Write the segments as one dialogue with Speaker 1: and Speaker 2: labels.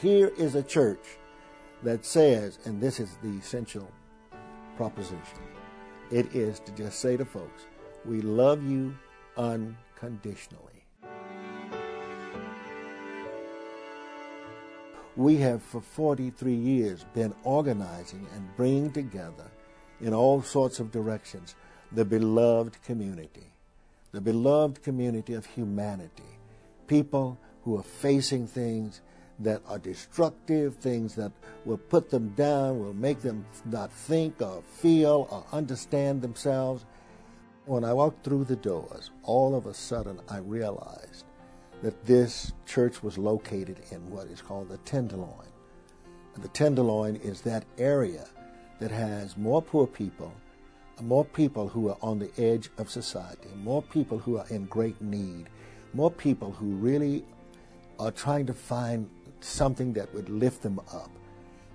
Speaker 1: Here is a church that says, and this is the essential proposition, it is to just say to folks, we love you unconditionally. We have for 43 years been organizing and bringing together in all sorts of directions the beloved community of humanity, people who are facing things that are destructive, things that will put them down, will make them not think or feel or understand themselves. When I walked through the doors, all of a sudden I realized that this church was located in what is called the Tenderloin. And the Tenderloin is that area that has more poor people, more people who are on the edge of society, more people who are in great need, more people who really are trying to find something that would lift them up.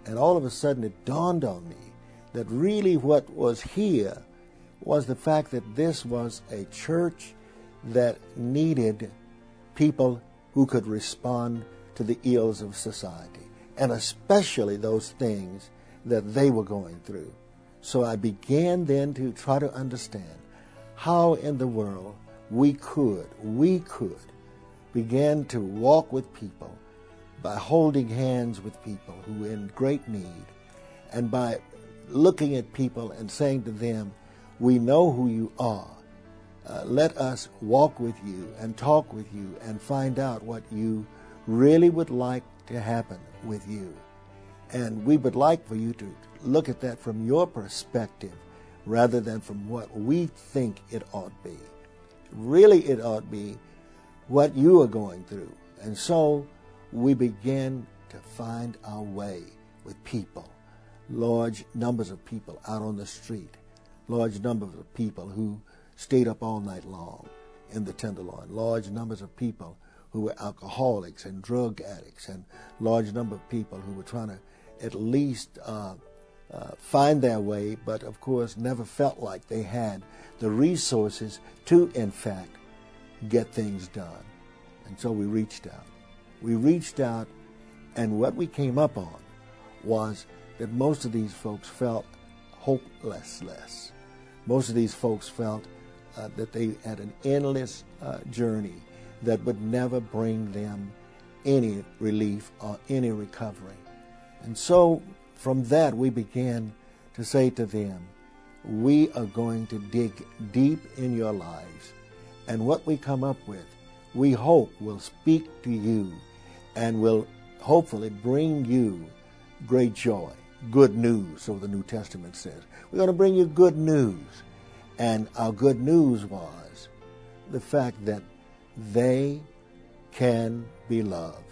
Speaker 1: And all of a sudden it dawned on me that really what was here was the fact that this was a church that needed people who could respond to the ills of society, and especially those things that they were going through. So I began then to try to understand how in the world we could begin to walk with people by holding hands with people who are in great need, and by looking at people and saying to them, we know who you are. Let us walk with you and talk with you and find out what you really would like to happen with you. And we would like for you to look at that from your perspective rather than from what we think it ought to be. Really, it ought to be what you are going through. And so we began to find our way with people, large numbers of people out on the street, large numbers of people who stayed up all night long in the Tenderloin, large numbers of people who were alcoholics and drug addicts, and large number of people who were trying to at least find their way, but of course never felt like they had the resources to, in fact, get things done. And so we reached out. We reached out, and what we came up on was that most of these folks felt hopelessness. Most of these folks felt that they had an endless journey that would never bring them any relief or any recovery. And so from that we began to say to them, we are going to dig deep in your lives, and what we come up with, we hope will speak to you and will hopefully bring you great joy, good news, so the New Testament says. We're going to bring you good news. And our good news was the fact that they can be loved.